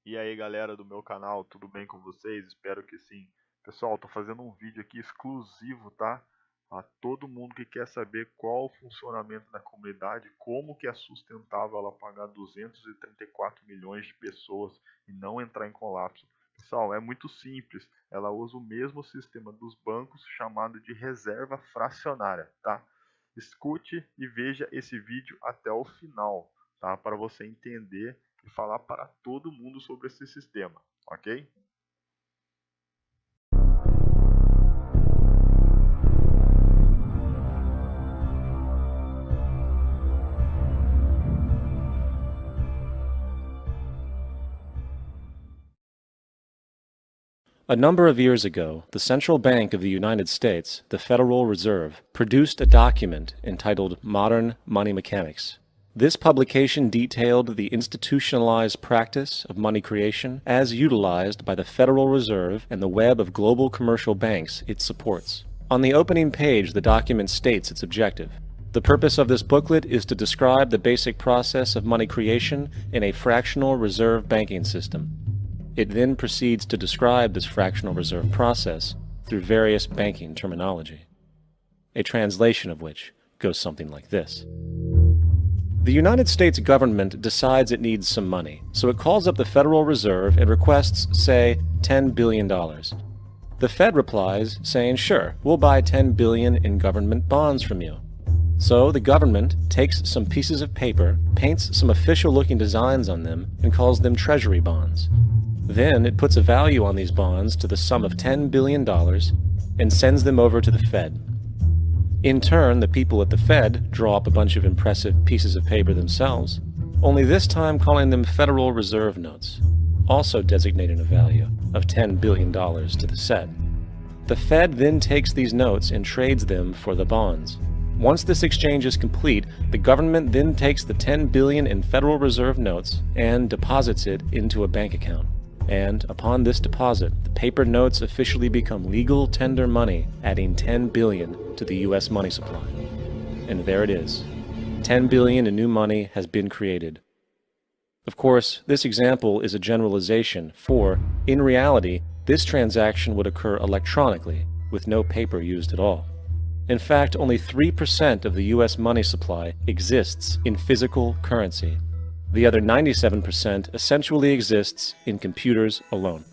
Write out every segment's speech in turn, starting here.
E aí galera do meu canal, tudo bem com vocês? Espero que sim. Pessoal, tô fazendo um vídeo aqui exclusivo, tá? A todo mundo que quer saber qual o funcionamento da comunidade, como que é sustentável ela pagar 234 milhões de pessoas e não entrar em colapso. Pessoal, é muito simples, ela usa o mesmo sistema dos bancos chamado de reserva fracionária, tá? Escute e veja esse vídeo até o final, tá? Para você entender e falar para todo mundo sobre esse sistema, ok? A number of years ago, the Central Bank of the United States, the Federal Reserve, produced a document entitled Modern Money Mechanics. This publication detailed the institutionalized practice of money creation as utilized by the Federal Reserve and the web of global commercial banks it supports. On the opening page, the document states its objective. The purpose of this booklet is to describe the basic process of money creation in a fractional reserve banking system. It then proceeds to describe this fractional reserve process through various banking terminology, a translation of which goes something like this. The United States government decides it needs some money, so it calls up the Federal Reserve and requests, say, $10 billion. The Fed replies, saying, sure, we'll buy $10 billion in government bonds from you. So the government takes some pieces of paper, paints some official-looking designs on them, and calls them treasury bonds. Then it puts a value on these bonds to the sum of $10 billion and sends them over to the Fed. In turn, the people at the Fed draw up a bunch of impressive pieces of paper themselves, only this time calling them Federal Reserve notes, also designating a value of $10 billion to the Fed. The Fed then takes these notes and trades them for the bonds. Once this exchange is complete, the government then takes the $10 billion in Federal Reserve notes and deposits it into a bank account. And upon this deposit, the paper notes officially become legal tender money, adding $10 billion to the U.S. money supply. And there it is. $10 billion in new money has been created. Of course, this example is a generalization, for, in reality, this transaction would occur electronically, with no paper used at all. In fact, only 3% of the U.S. money supply exists in physical currency. The other 97% essentially exists in computers alone.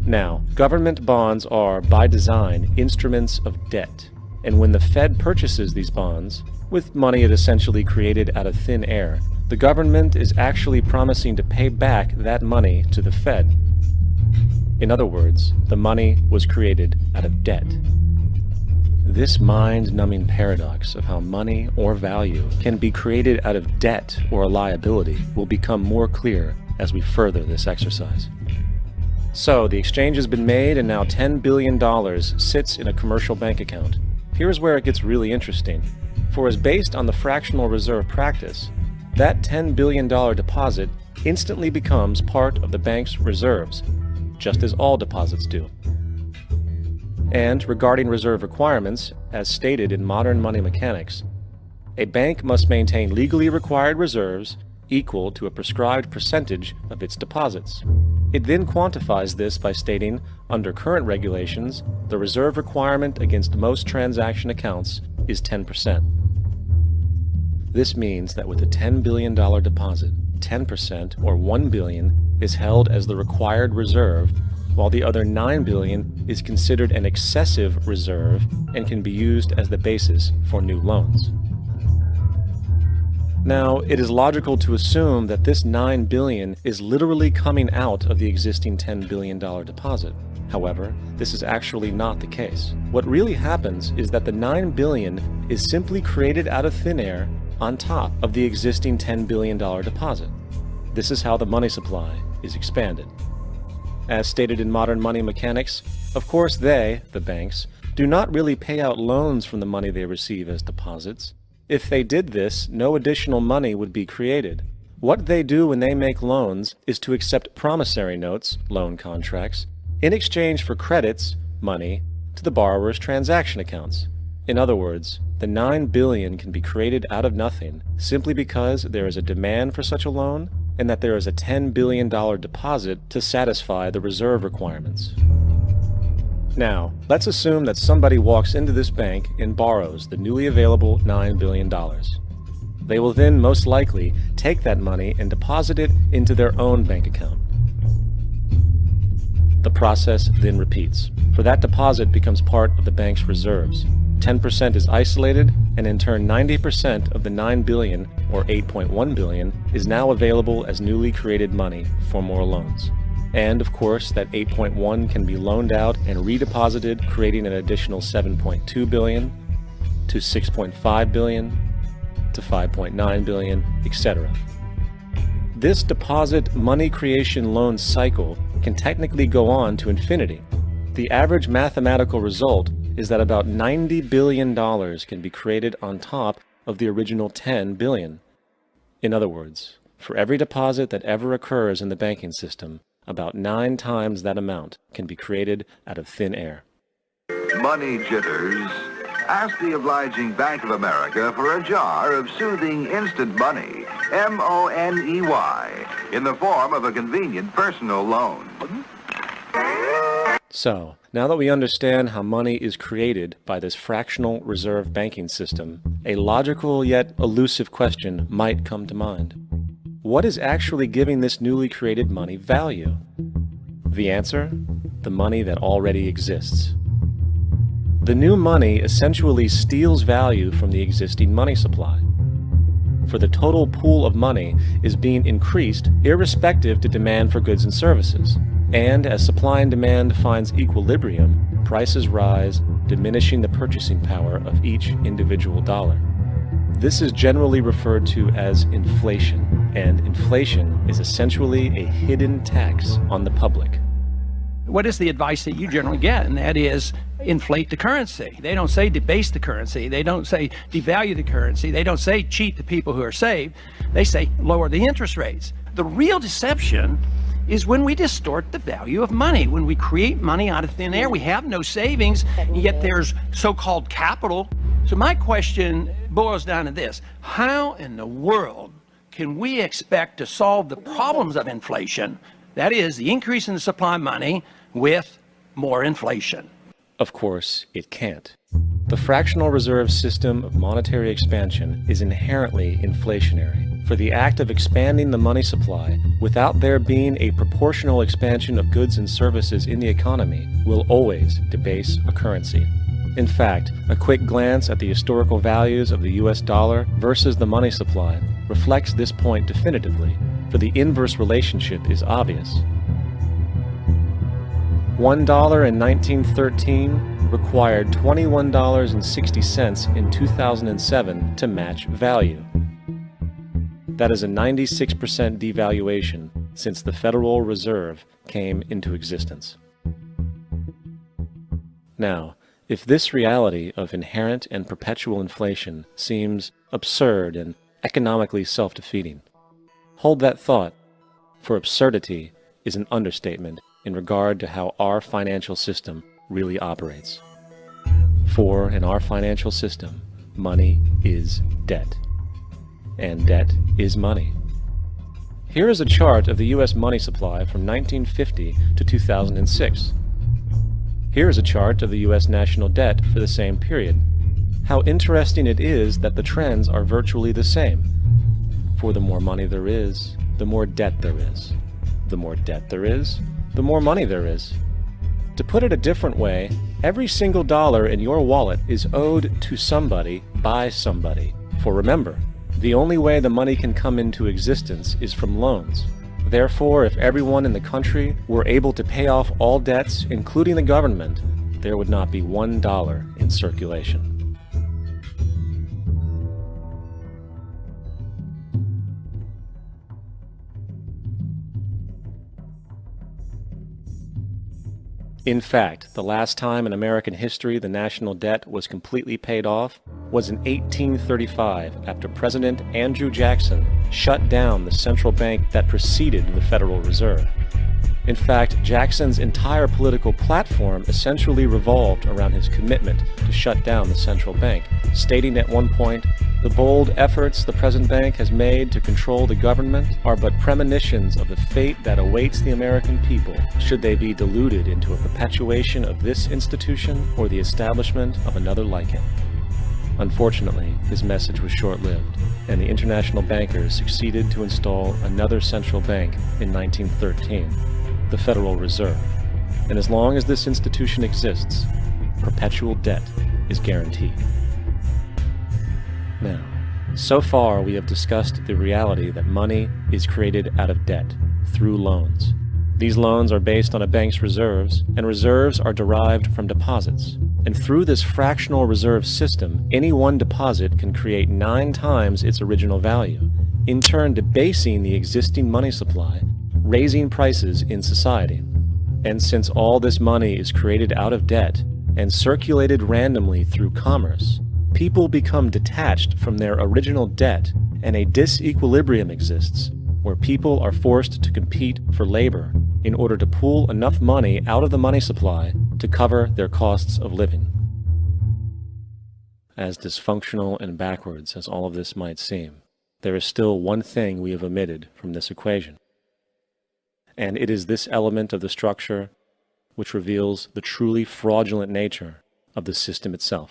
Now, government bonds are, by design, instruments of debt. And when the Fed purchases these bonds, with money it essentially created out of thin air, the government is actually promising to pay back that money to the Fed. In other words, the money was created out of debt. This mind-numbing paradox of how money or value can be created out of debt or a liability will become more clear as we further this exercise. So, the exchange has been made and now $10 billion sits in a commercial bank account. Here's where it gets really interesting. For as based on the fractional reserve practice, that $10 billion deposit instantly becomes part of the bank's reserves, just as all deposits do. And regarding reserve requirements, as stated in modern money mechanics, a bank must maintain legally required reserves equal to a prescribed percentage of its deposits. It then quantifies this by stating, under current regulations, the reserve requirement against most transaction accounts is 10%. This means that with a $10 billion deposit, 10% or $1 billion is held as the required reserve, while the other $9 billion is considered an excessive reserve and can be used as the basis for new loans. Now, it is logical to assume that this $9 billion is literally coming out of the existing $10 billion deposit. However, this is actually not the case. What really happens is that the $9 billion is simply created out of thin air on top of the existing $10 billion deposit. This is how the money supply is expanded. As stated in modern money mechanics, of course they, the banks, do not really pay out loans from the money they receive as deposits. If they did this, no additional money would be created. What they do when they make loans is to accept promissory notes, loan contracts, in exchange for credits, money, to the borrower's transaction accounts. In other words, the $9 billion can be created out of nothing simply because there is a demand for such a loan and that there is a $10 billion deposit to satisfy the reserve requirements. Now, let's assume that somebody walks into this bank and borrows the newly available $9 billion. They will then most likely take that money and deposit it into their own bank account. The process then repeats, for that deposit becomes part of the bank's reserves. 10% is isolated, and in turn 90% of the $9 billion, or $8.1 billion, is now available as newly created money for more loans. And of course, that 8.1 can be loaned out and redeposited, creating an additional 7.2 billion, to 6.5 billion, to 5.9 billion, etc. This deposit money creation loan cycle can technically go on to infinity. The average mathematical result is that about $90 billion can be created on top of the original 10 billion. In other words, for every deposit that ever occurs in the banking system, about 9 times that amount can be created out of thin air. Money jitters? Ask the obliging Bank of America for a jar of soothing instant money, M-O-N-E-Y, in the form of a convenient personal loan. So, now that we understand how money is created by this fractional reserve banking system, a logical yet elusive question might come to mind. What is actually giving this newly created money value? The answer? The money that already exists. The new money essentially steals value from the existing money supply. For the total pool of money is being increased irrespective to demand for goods and services. And as supply and demand finds equilibrium, prices rise, diminishing the purchasing power of each individual dollar. This is generally referred to as inflation, and inflation is essentially a hidden tax on the public. What is the advice that you generally get? And that is, inflate the currency. They don't say debase the currency. They don't say devalue the currency. They don't say cheat the people who are saved. They say lower the interest rates. The real deception is when we distort the value of money. When we create money out of thin air, we have no savings, yet there's so-called capital. So my question boils down to this: how in the world can we expect to solve the problems of inflation, that is, the increase in the supply of money, with more inflation? Of course, it can't. The fractional reserve system of monetary expansion is inherently inflationary. For the act of expanding the money supply, without there being a proportional expansion of goods and services in the economy, will always debase a currency. In fact, a quick glance at the historical values of the US dollar versus the money supply reflects this point definitively, for the inverse relationship is obvious. $1 in 1913 required $21.60 in 2007 to match value. That is a 96% devaluation since the Federal Reserve came into existence. Now, if this reality of inherent and perpetual inflation seems absurd and economically self-defeating, hold that thought, for absurdity is an understatement in regard to how our financial system really operates. For in our financial system, money is debt. And debt is money. Here is a chart of the U.S. money supply from 1950 to 2006. Here is a chart of the U.S. national debt for the same period. How interesting it is that the trends are virtually the same. For the more money there is, the more debt there is. The more debt there is, the more money there is. To put it a different way, every single dollar in your wallet is owed to somebody by somebody. For remember, the only way the money can come into existence is from loans. Therefore, if everyone in the country were able to pay off all debts, including the government, there would not be $1 in circulation. In fact, the last time in American history the national debt was completely paid off was in 1835 after President Andrew Jackson shut down the central bank that preceded the Federal Reserve. In fact, Jackson's entire political platform essentially revolved around his commitment to shut down the central bank, stating at one point, The bold efforts the present bank has made to control the government are but premonitions of the fate that awaits the American people should they be deluded into a perpetuation of this institution or the establishment of another like it. Unfortunately, his message was short-lived, and the international bankers succeeded to install another central bank in 1913, the Federal Reserve. And as long as this institution exists, perpetual debt is guaranteed. Now, so far we have discussed the reality that money is created out of debt, through loans. These loans are based on a bank's reserves, and reserves are derived from deposits. And through this fractional reserve system, any one deposit can create 9 times its original value, in turn debasing the existing money supply, raising prices in society. And since all this money is created out of debt and circulated randomly through commerce, people become detached from their original debt, and a disequilibrium exists where people are forced to compete for labor in order to pool enough money out of the money supply to cover their costs of living. As dysfunctional and backwards as all of this might seem, there is still one thing we have omitted from this equation. And it is this element of the structure which reveals the truly fraudulent nature of the system itself: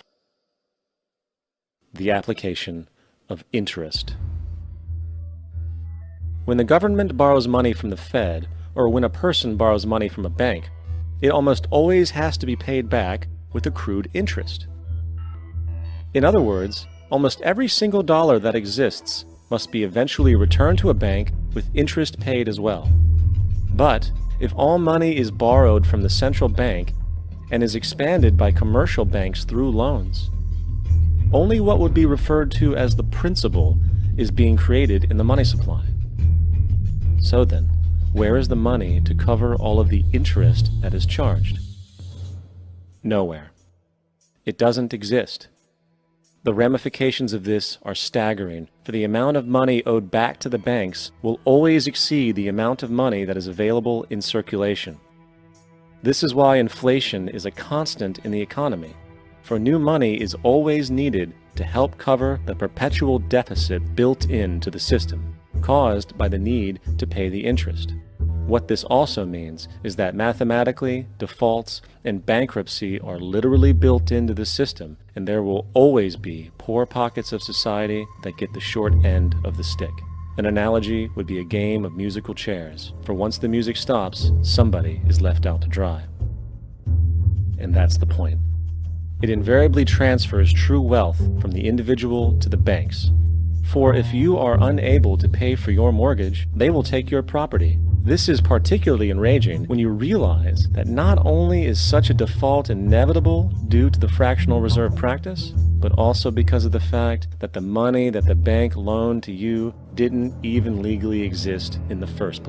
the application of interest. When the government borrows money from the Fed, or when a person borrows money from a bank, it almost always has to be paid back with accrued interest. In other words, almost every single dollar that exists must be eventually returned to a bank with interest paid as well. But if all money is borrowed from the central bank and is expanded by commercial banks through loans, only what would be referred to as the principal is being created in the money supply. So then, where is the money to cover all of the interest that is charged? Nowhere. It doesn't exist. The ramifications of this are staggering, for the amount of money owed back to the banks will always exceed the amount of money that is available in circulation. This is why inflation is a constant in the economy, for new money is always needed to help cover the perpetual deficit built into the system, caused by the need to pay the interest. What this also means is that mathematically, defaults and bankruptcy are literally built into the system, and there will always be poor pockets of society that get the short end of the stick. An analogy would be a game of musical chairs, for once the music stops, somebody is left out to dry. And that's the point. It invariably transfers true wealth from the individual to the banks. For if you are unable to pay for your mortgage, they will take your property. This is particularly enraging when you realize that not only is such a default inevitable due to the fractional reserve practice, but also because of the fact that the money that the bank loaned to you didn't even legally exist in the first place.